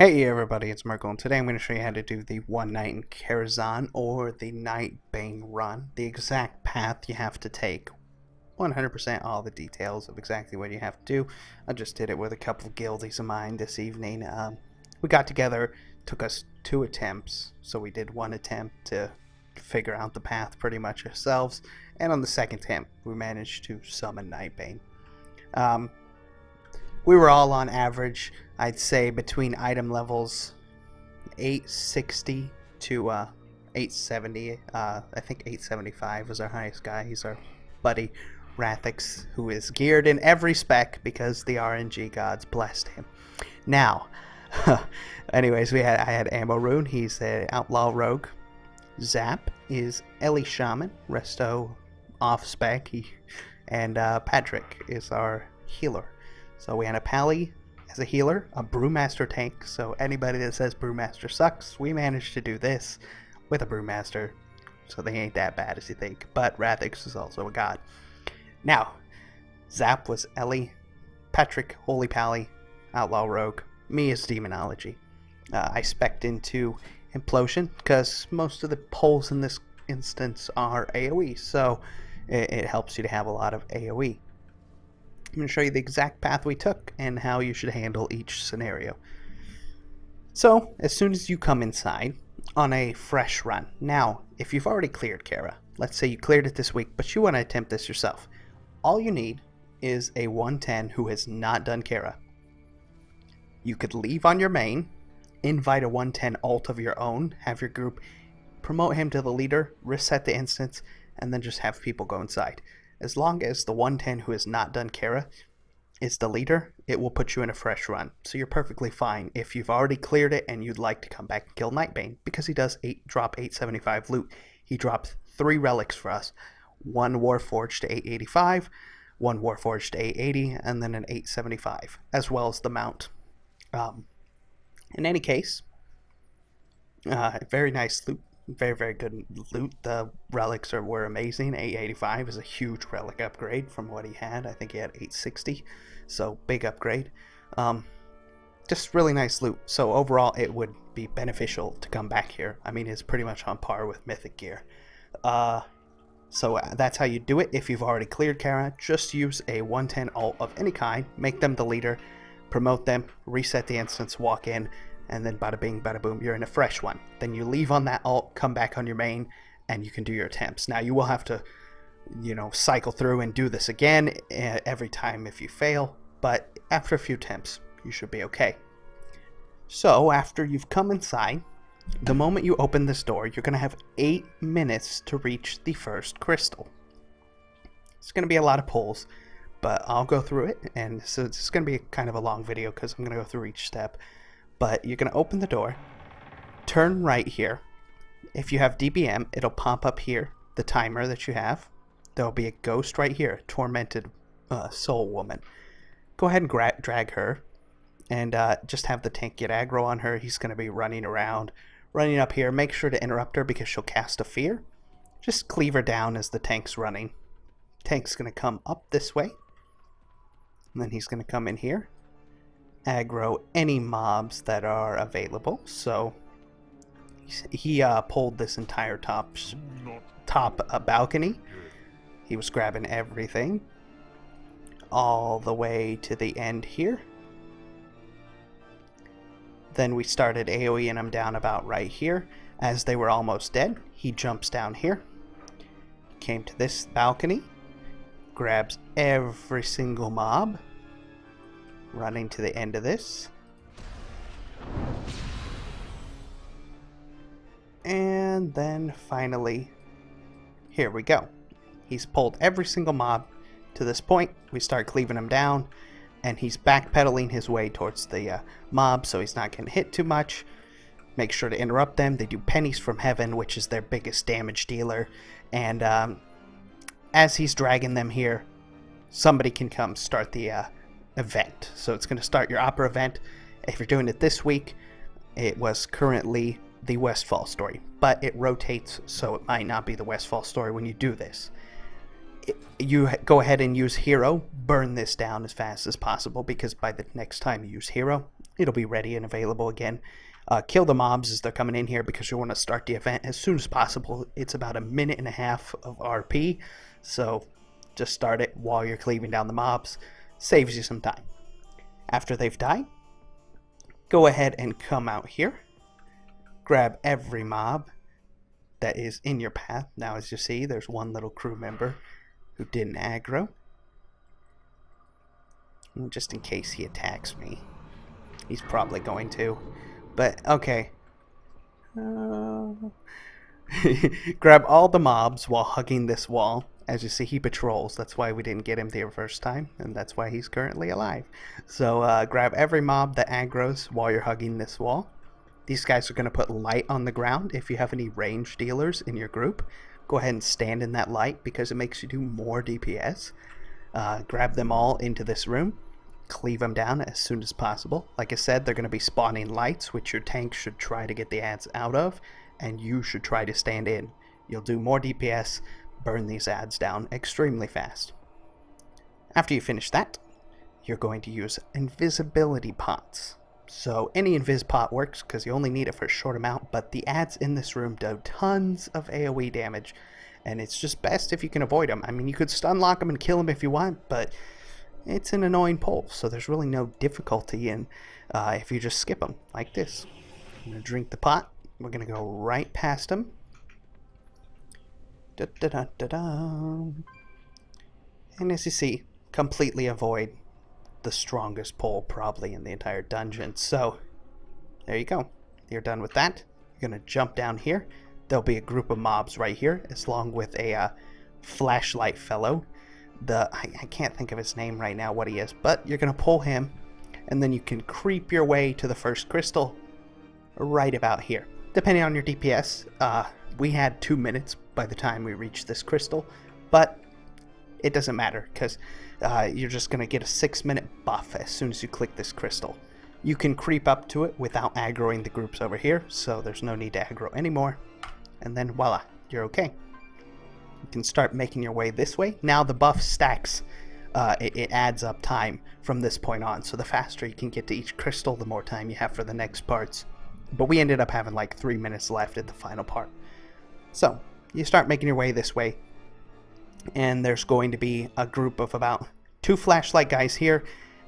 Hey everybody, it's Merkel, and today I'm going to show you how to do the One Night in Karazhan, or the Nightbane run. The exact path you have to take. 100% all the details of exactly what you have to do. I just did it with a couple of guildies of mine this evening. We got together, took us 2 attempts, so we did 1 attempt to figure out the path pretty much ourselves, and on the second attempt we managed to summon Nightbane. We were all on average, I'd say, between item levels 860 to 870. I think 875 was our highest guy. He's our buddy Rathix, who is geared in every spec because the RNG gods blessed him. Now, anyways, I had Ammo Rune. He's an outlaw rogue. Zap is Ellie Shaman. Resto off spec. And Patrick is our healer. So we had a Pally as a healer, a Brewmaster tank, so anybody that says Brewmaster sucks, we managed to do this with a Brewmaster, so they ain't that bad as you think, but Rathix is also a god. Now, Zap was Ellie, Patrick, Holy Pally, Outlaw Rogue, me is Demonology. I spec'd into Implosion, because most of the pulls in this instance are AoE, so it helps you to have a lot of AoE. I'm going to show you the exact path we took and how you should handle each scenario. So, as soon as you come inside on a fresh run, now, if you've already cleared Kara, let's say you cleared it this week, but you want to attempt this yourself, all you need is a 110 who has not done Kara. You could leave on your main, invite a 110 alt of your own, have your group promote him to the leader, reset the instance, and then just have people go inside. As long as the 110 who has not done Kara is the leader, it will put you in a fresh run. So you're perfectly fine if you've already cleared it and you'd like to come back and kill Nightbane, because he does drop 875 loot. He dropped 3 relics for us. 1 Warforged to 885, 1 Warforged to 880, and then an 875, as well as the mount. In any case, very nice loot. Very good loot. The relics were amazing. 885 is a huge relic upgrade from what he had. I think he had 860, so big upgrade. Just really nice loot. So overall, it would be beneficial to come back here. I mean, it's pretty much on par with Mythic gear. So that's how you do it. If you've already cleared Kara, just use a 110 alt of any kind, make them the leader, promote them, reset the instance, walk in, and then bada bing, bada boom, you're in a fresh one. Then you leave on that alt, come back on your main, and you can do your attempts. Now you will have to, cycle through and do this again every time if you fail, but after a few attempts, you should be okay. So after you've come inside, the moment you open this door, you're going to have 8 minutes to reach the first crystal. It's going to be a lot of pulls, but I'll go through it, and so it's going to be kind of a long video because I'm going to go through each step. But you're going to open the door, turn right here. If you have DBM, it'll pop up here, the timer that you have. There'll be a ghost right here, tormented soul woman. Go ahead and drag her, and just have the tank get aggro on her. He's going to be running around, running up here. Make sure to interrupt her because she'll cast a fear. Just cleave her down as the tank's running. Tank's going to come up this way, and then he's going to come in here. Aggro any mobs that are available. So he pulled this entire top balcony. He was grabbing everything all the way to the end here. Then we started AoEing him down about right here. As they were almost dead, he jumps down here, came to this balcony, grabs every single mob, running to the end of this, and then finally, here we go. He's pulled every single mob to this point. We start cleaving him down, and he's backpedaling his way towards the mob, so he's not getting hit too much. Make sure to interrupt them. They do Pennies from Heaven, which is their biggest damage dealer, and as he's dragging them here, somebody can come start the event. So it's going to start your opera event. If you're doing it this week, it was currently the Westfall story, but it rotates, so it might not be the Westfall story when you do this. you go ahead and use hero, burn this down as fast as possible, because by the next time you use hero, it'll be ready and available again. Kill the mobs as they're coming in here because you want to start the event as soon as possible. It's about a minute and a half of RP, so just start it while you're cleaving down the mobs. Saves you some time. After they've died, go ahead and come out here. Grab every mob that is in your path. Now as you see, there's one little crew member who didn't aggro. Just in case he attacks me. He's probably going to. But, okay. Grab all the mobs while hugging this wall. As you see, he patrols. That's why we didn't get him the first time. And that's why he's currently alive. So, grab every mob that aggroes while you're hugging this wall. These guys are going to put light on the ground. If you have any range dealers in your group, go ahead and stand in that light because it makes you do more DPS. Grab them all into this room. Cleave them down as soon as possible. Like I said, they're going to be spawning lights, which your tank should try to get the ads out of, and you should try to stand in. You'll do more DPS, burn these ads down extremely fast. After you finish that, you're going to use invisibility pots. So any invis pot works because you only need it for a short amount, but the ads in this room do tons of AoE damage, and it's just best if you can avoid them. I mean, you could stun lock them and kill them if you want, but it's an annoying pull, so there's really no difficulty in if you just skip them like this. I'm going to drink the pot. We're going to go right past them. Da, da, da, da, da. And as you see, completely avoid the strongest pull probably in the entire dungeon. So there you go. You're done with that. You're going to jump down here. There'll be a group of mobs right here, along with a flashlight fellow. I can't think of his name right now, what he is, but you're going to pull him, and then you can creep your way to the first crystal right about here. Depending on your DPS, we had 2 minutes by the time we reached this crystal, but it doesn't matter because you're just going to get a 6-minute buff as soon as you click this crystal. You can creep up to it without aggroing the groups over here, so there's no need to aggro anymore, and then voila, you're okay. You can start making your way this way. Now the buff stacks. It adds up time from this point on. So the faster you can get to each crystal, the more time you have for the next parts. But we ended up having like 3 minutes left at the final part. So you start making your way this way. And there's going to be a group of about 2 flashlight guys here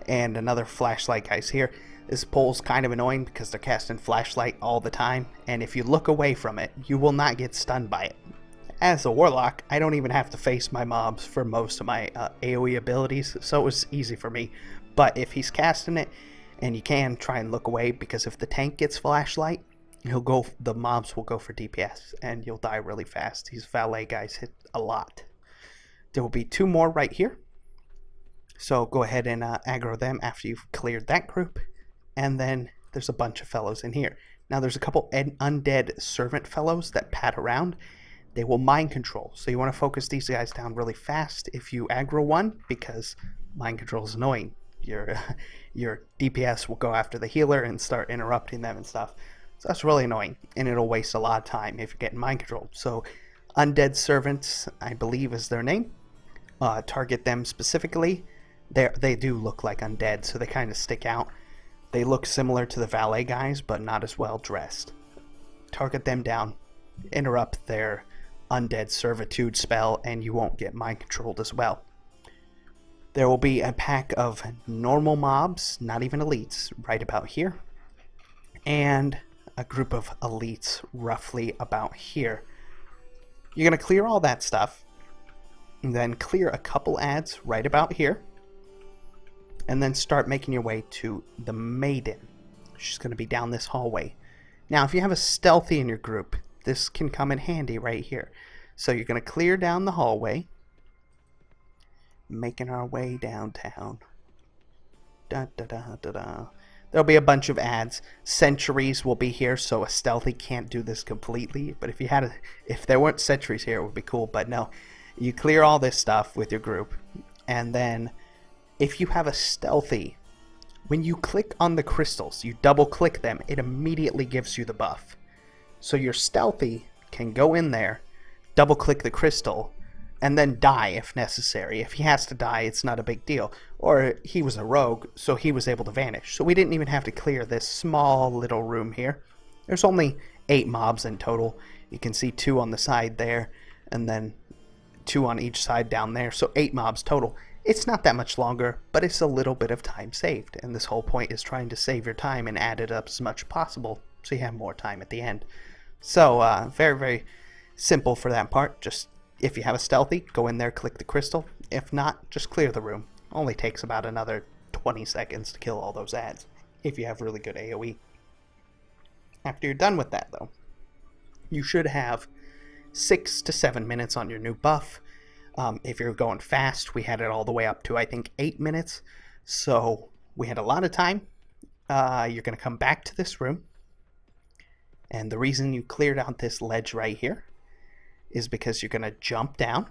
and another flashlight guys here. This pole's kind of annoying because they're casting flashlight all the time. And if you look away from it, you will not get stunned by it. As a warlock, I don't even have to face my mobs for most of my AoE abilities, so it was easy for me. But if he's casting it, and you can try and look away, because if the tank gets flashlight, the mobs will go for DPS, and you'll die really fast. These valet guys hit a lot. There will be 2 more right here, so go ahead and aggro them after you've cleared that group, and then there's a bunch of fellows in here. Now there's a couple undead servant fellows that pat around. They will mind control, so you want to focus these guys down really fast if you aggro one, because mind control is annoying. Your DPS will go after the healer and start interrupting them and stuff. So that's really annoying, and it'll waste a lot of time if you're getting mind controlled. So undead servants, I believe is their name. Target them specifically. They do look like undead, so they kind of stick out. They look similar to the valet guys, but not as well dressed. Target them down, interrupt their undead servitude spell, and you won't get mind controlled as well. There will be a pack of normal mobs, not even elites, right about here, and a group of elites roughly about here. You're going to clear all that stuff, and then clear a couple ads right about here, and then start making your way to the Maiden. She's going to be down this hallway. Now, if you have a stealthy in your group, this can come in handy right here. So you're going to clear down the hallway, making our way downtown. Da, da, da, da, da. There'll be a bunch of ads. Sentries will be here, so a stealthy can't do this completely. But if there weren't sentries here, it would be cool. But no, you clear all this stuff with your group, and then if you have a stealthy, when you click on the crystals, you double click them, it immediately gives you the buff. So your stealthy can go in there, double click the crystal, and then die if necessary. If he has to die, it's not a big deal. Or he was a rogue, so he was able to vanish. So we didn't even have to clear this small little room here. There's only 8 mobs in total. You can see 2 on the side there, and then 2 on each side down there. So 8 mobs total. It's not that much longer, but it's a little bit of time saved. And this whole point is trying to save your time and add it up as much as possible so you have more time at the end. So very, very simple for that part. Just if you have a stealthy, go in there, click the crystal. If not, just clear the room. Only takes about another 20 seconds to kill all those ads if you have really good AoE. After you're done with that, though, you should have 6 to 7 minutes on your new buff. If you're going fast, we had it all the way up to, I think, 8 minutes. So we had a lot of time. You're going to come back to this room. And the reason you cleared out this ledge right here is because you're going to jump down,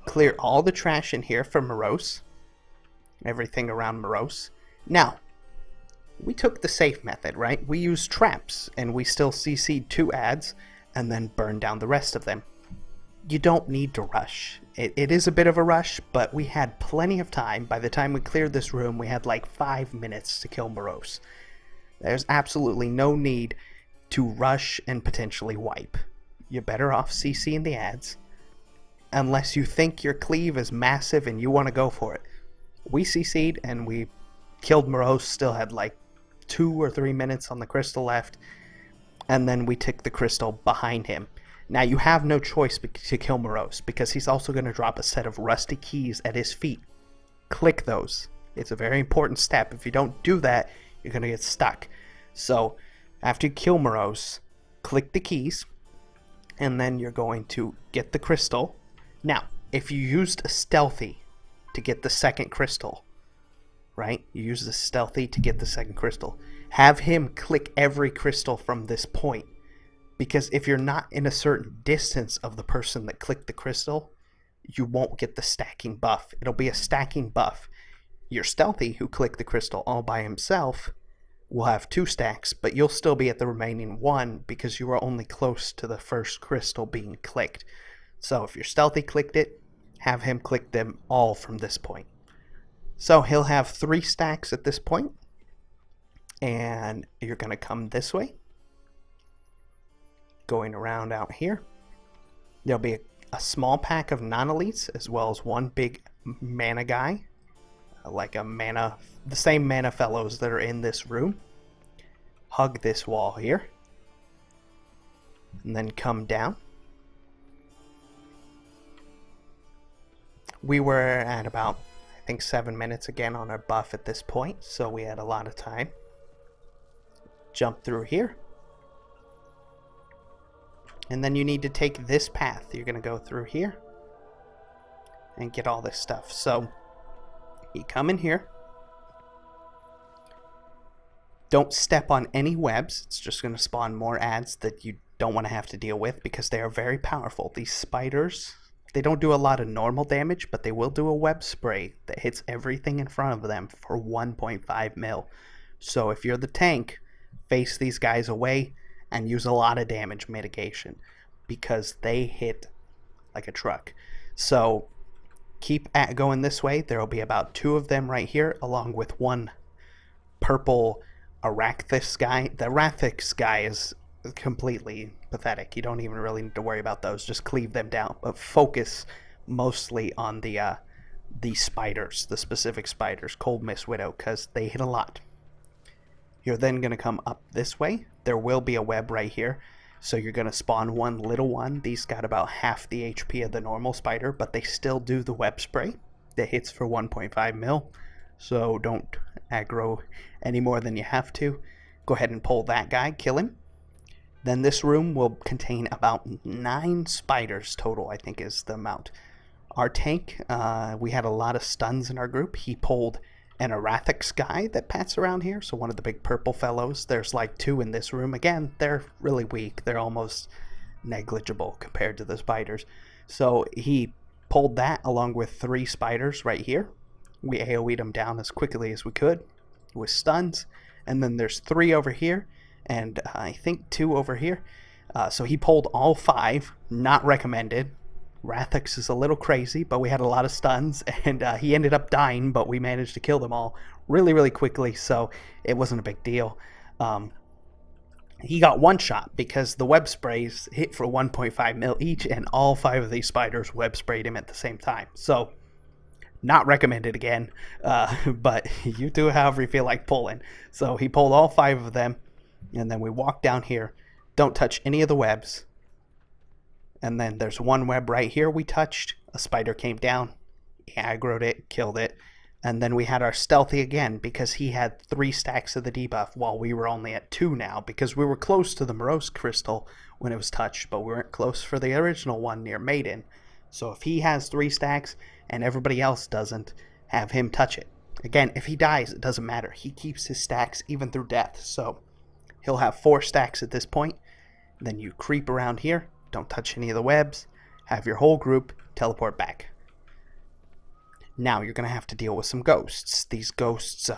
clear all the trash in here for Moroes, everything around Moroes. Now, we took the safe method, right? We used traps, and we still CC'd 2 ads, and then burned down the rest of them. You don't need to rush. It is a bit of a rush, but we had plenty of time. By the time we cleared this room, we had like 5 minutes to kill Moroes. There's absolutely no need to rush and potentially wipe. You're better off CCing the ads, unless you think your cleave is massive and you want to go for it. We CC'd and we killed Moroes, still had like 2 or 3 minutes on the crystal left, and then we took the crystal behind him. Now you have no choice to kill Moroes, because he's also going to drop a set of rusty keys at his feet. Click those. It's a very important step. If you don't do that, you're going to get stuck. So after you kill Moroes, click the keys, and then you're going to get the crystal. Now, if you used a stealthy to get the second crystal, right? You use the stealthy to get the second crystal. Have him click every crystal from this point. Because if you're not in a certain distance of the person that clicked the crystal, you won't get the stacking buff. It'll be a stacking buff. Your stealthy who clicked the crystal all by himself will have 2 stacks, but you'll still be at the remaining 1 because you were only close to the first crystal being clicked. So if your stealthy clicked it, have him click them all from this point. So he'll have 3 stacks at this point, and you're going to come this way, going around out here. There'll be a small pack of non-elites as well as 1 big mana guy, like a mana, the same mana fellows that are in this room. Hug this wall here, and then come down. We were at about, I think, 7 minutes again on our buff at this point, so we had a lot of time. Jump through here. And then you need to take this path. You're going to go through here and get all this stuff. So you come in here. Don't step on any webs. It's just going to spawn more ads that you don't want to have to deal with because they are very powerful. These spiders, they don't do a lot of normal damage, but they will do a web spray that hits everything in front of them for 1.5 mil. So if you're the tank, face these guys away and use a lot of damage mitigation because they hit like a truck. So keep going this way. There will be about 2 of them right here, along with 1 purple Arathis guy. The Arathis guy is completely pathetic. You don't even really need to worry about those. Just cleave them down, but focus mostly on the spiders, the specific spiders, Cold Mist Widow, because they hit a lot. You're then going to come up this way. There will be a web right here. So you're going to spawn 1 little one. These got about half the HP of the normal spider, but they still do the web spray that hits for 1.5 mil. So don't aggro any more than you have to. Go ahead and pull that guy, kill him. Then this room will contain about 9 spiders total, I think is the amount. Our tank, we had a lot of stuns in our group. He pulled an Arathix guy that pats around here, so one of the big purple fellows. There's like 2 in this room. Again, they're really weak. They're almost negligible compared to the spiders. So he pulled that along with 3 spiders right here. We AoE'd them down as quickly as we could with stuns. And then there's 3 over here, and I think 2 over here. So he pulled all 5, not recommended. Rathix is a little crazy, but we had a lot of stuns, and he ended up dying, but we managed to kill them all really, really quickly, so it wasn't a big deal. He got one shot because the web sprays hit for 1.5 mil each, and all 5 of these spiders web sprayed him at the same time. So, not recommended again, but you do however you feel like pulling. So he pulled all 5 of them, and then we walked down here. Don't touch any of the webs. And then there's one web right here we touched. A spider came down, he aggroed it, killed it. And then we had our stealthy again because he had 3 stacks of the debuff while we were only at 2 now because we were close to the Moroes crystal when it was touched, but we weren't close for the original one near Maiden. So if he has 3 stacks and everybody else doesn't, have him touch it. Again, if he dies, it doesn't matter. He keeps his stacks even through death. So he'll have 4 stacks at this point. Then you creep around here. Don't touch any of the webs. Have your whole group teleport back. Now you're going to have to deal with some ghosts. These ghosts,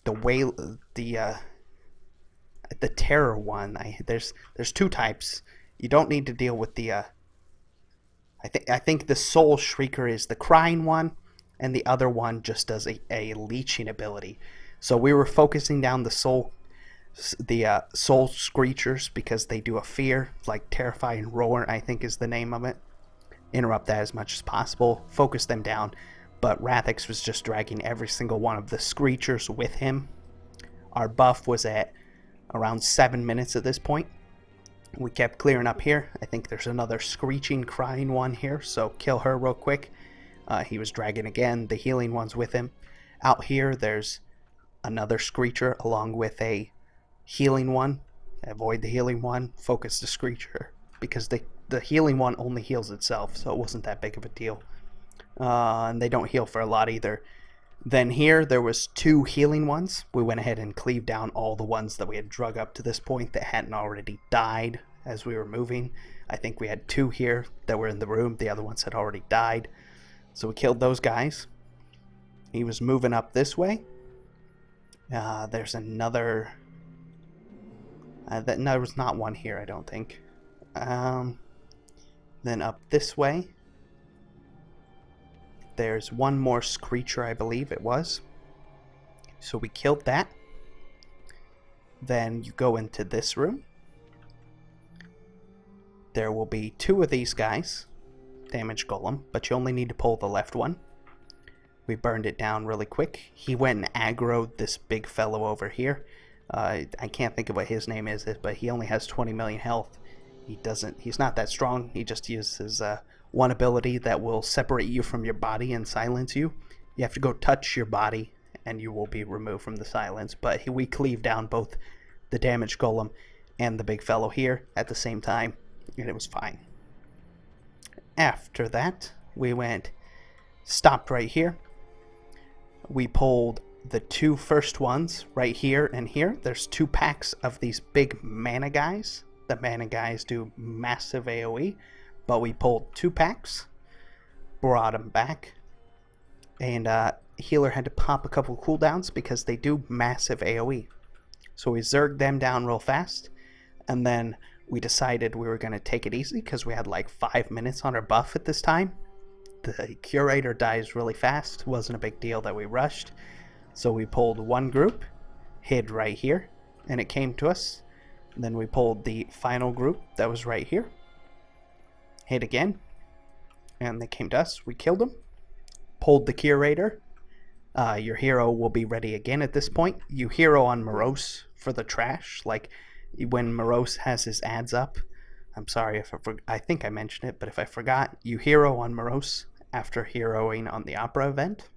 the terror one, there's 2 types. You don't need to deal with the, I think the soul shrieker is the crying one, and the other one just does a leeching ability. So we were focusing down the soul screechers because they do a fear, like terrifying roar, I think is the name of it. Interrupt that as much as possible. Focus them down. But Rathix was just dragging every single one of the screechers with him. Our buff was at around 7 minutes at this point. We kept clearing up here. I think there's another screeching, crying one here, so kill her real quick. He was dragging again. The healing one's with him. Out here, there's another screecher along with a healing one. Avoid the healing one. Focus the screecher because the healing one only heals itself, so it wasn't that big of a deal. And they don't heal for a lot either. Then here there was 2 healing ones. We went ahead and cleaved down all the ones that we had drug up to this point that hadn't already died as we were moving. I think we had 2 here that were in the room. The other ones had already died. So we killed those guys. He was moving up this way. There's another... there was not one here, I don't think. Then up this way. There's one more screecher, I believe it was. So we killed that. Then you go into this room. There will be 2 of these guys. Damage golem, but you only need to pull the left one. We burned it down really quick. He went and aggroed this big fellow over here. I can't think of what his name is, but he only has 20 million health. He's not that strong. He just uses one ability that will separate you from your body and silence you. You have to go touch your body and you will be removed from the silence. But we cleaved down both the damage golem and the big fellow here at the same time, and it was fine. After that, we stopped right here. We pulled the 2 first ones right here and here. There's 2 packs of these big mana guys. The mana guys do massive AoE. But we pulled 2 packs, brought them back, and healer had to pop a couple cooldowns because they do massive AoE. So we zerged them down real fast, and then we decided we were going to take it easy because we had like 5 minutes on our buff at this time. The curator dies really fast. It wasn't a big deal that we rushed. So we pulled one group, hid right here, and it came to us. And then we pulled the final group that was right here. Hit again, and they came to us. We killed them, pulled the curator. Your hero will be ready again at this point. You hero on Moroes for the trash, like when Moroes has his ads up. I'm sorry if I think I mentioned it, but if I forgot, you hero on Moroes after heroing on the opera event.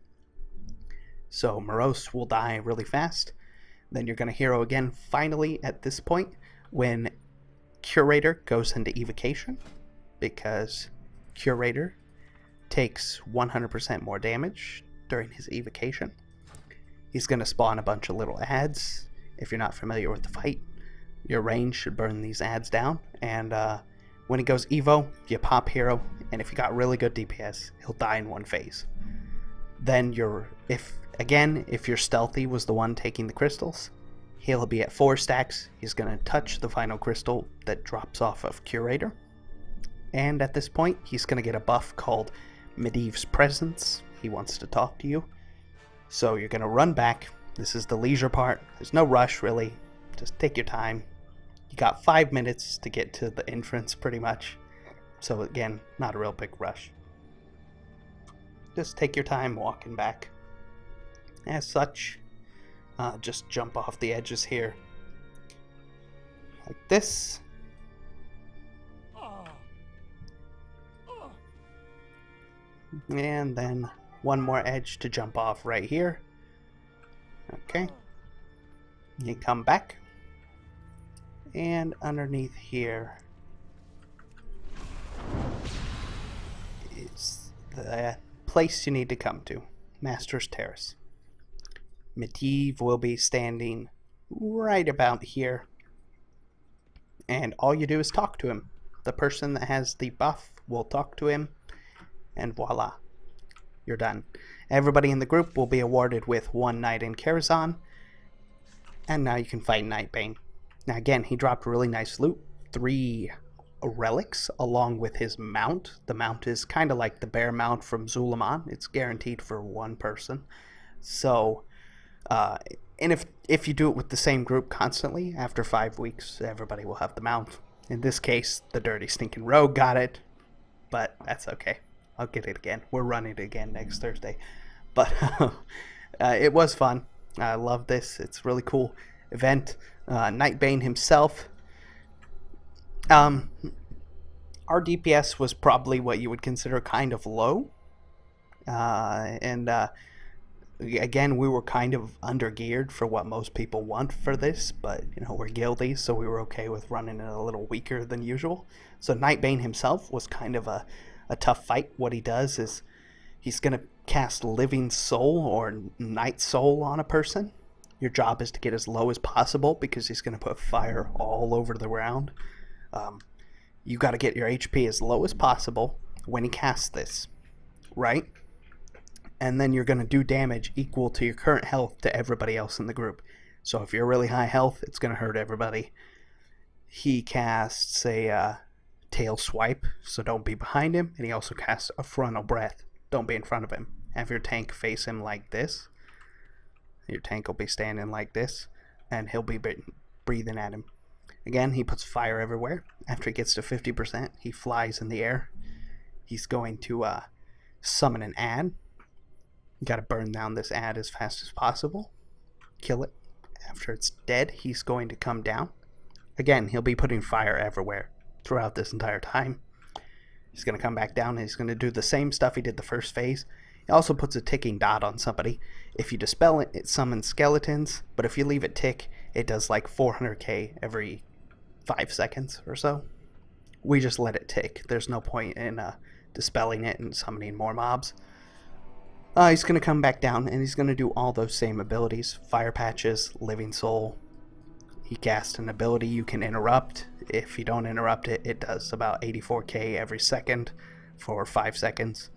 So Moroes will die really fast. Then you're going to hero again finally at this point when curator goes into evocation, because curator takes 100% more damage during his evocation. He's going to spawn a bunch of little ads. If you're not familiar with the fight, your range should burn these ads down, and when he goes evo, you pop hero, and if you got really good DPS, he'll die in 1 phase. Then if your stealthy was the one taking the crystals, he'll be at 4 stacks. He's going to touch the final crystal that drops off of curator. And at this point, he's going to get a buff called Medivh's Presence. He wants to talk to you. So you're going to run back. This is the leisure part. There's no rush, really. Just take your time. You got 5 minutes to get to the entrance, pretty much. So again, not a real big rush. Just take your time walking back. As such, just jump off the edges here. Like this. And then one more edge to jump off right here. Okay. You come back. And underneath here is the place you need to come to. Master's Terrace. Medivh will be standing right about here. And all you do is talk to him. The person that has the buff will talk to him. And voila, you're done. Everybody in the group will be awarded with 1 night in Karazhan. And now you can fight Nightbane. Now again, he dropped really nice loot. 3 relics along with his mount. The mount is kind of like the bear mount from Zul'Aman. It's guaranteed for 1 person. So, and if you do it with the same group constantly, after 5 weeks, everybody will have the mount. In this case, the dirty stinking rogue got it. But that's okay. I'll get it again. We're running it again next Thursday. But it was fun. I love this. It's a really cool event. Nightbane himself. Our DPS was probably what you would consider kind of low. Again, we were kind of undergeared for what most people want for this. But, you know, we're guildy, so we were okay with running it a little weaker than usual. So Nightbane himself was kind of a tough fight. What he does is he's going to cast Living Soul or Night Soul on a person. Your job is to get as low as possible because he's going to put fire all over the ground. You got to get your HP as low as possible when he casts this, right? And then you're going to do damage equal to your current health to everybody else in the group. So if you're really high health, it's going to hurt everybody. He casts a tail swipe, so don't be behind him, and he also casts a frontal breath. Don't be in front of him. Have your tank face him like this. Your tank will be standing like this, and he'll be breathing at him. Again, he puts fire everywhere. After he gets to 50%, he flies in the air. He's going to summon an ad. You gotta burn down this ad as fast as possible. Kill it. After it's dead, he's going to come down. Again, he'll be putting fire everywhere throughout this entire time. He's going to come back down and he's going to do the same stuff he did the first phase. He also puts a ticking dot on somebody. If you dispel it, it summons skeletons, but if you leave it tick, it does like 400k every 5 seconds or so. We just let it tick. There's no point in dispelling it and summoning more mobs. He's going to come back down and he's going to do all those same abilities. Fire patches, Living Soul. He casts an ability you can interrupt. If you don't interrupt it, it does about 84k every second for 5 seconds.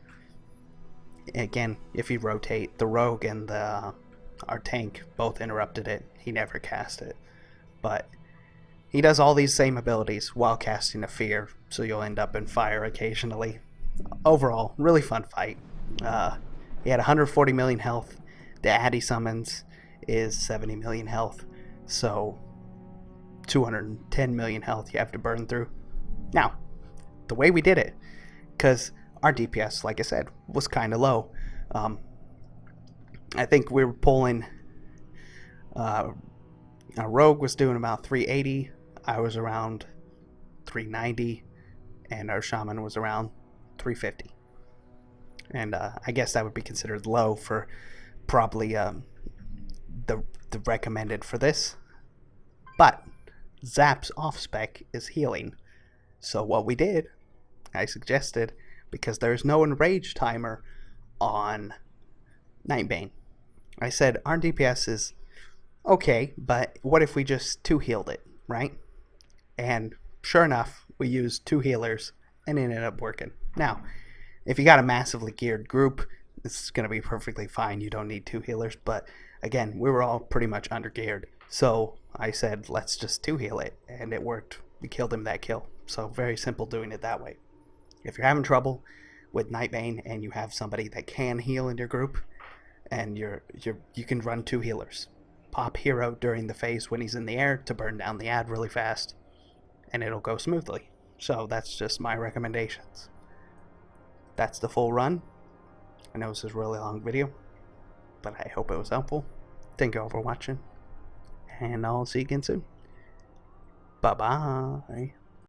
Again, if you rotate, the rogue and our tank both interrupted it. He never cast it. But he does all these same abilities while casting a fear, so you'll end up in fire occasionally. Overall, really fun fight. He had 140 million health. The ad he summons is 70 million health. So 210 million health you have to burn through. Now, the way we did it, because our DPS, like I said, was kind of low. I think we were pulling... our rogue was doing about 380. I was around 390. And our shaman was around 350. And I guess that would be considered low for probably the recommended for this. But Zap's off-spec is healing. So what we did, I suggested, because there's no enrage timer on Nightbane, I said our DPS is okay, but what if we just 2-healed it, right? And sure enough, we used 2 healers and it ended up working. Now, if you got a massively geared group, this is going to be perfectly fine. You don't need 2 healers, but again, we were all pretty much undergeared. So I said, let's just 2-heal it, and it worked. We killed him that kill. So very simple doing it that way. if you're having trouble with Nightbane and you have somebody that can heal in your group, and you can run 2 healers. Pop hero during the phase when he's in the air to burn down the ad really fast, and it'll go smoothly. So that's just my recommendations. That's the full run. I know this is a really long video, but I hope it was helpful. Thank you all for watching, and I'll see you again soon. Bye-bye.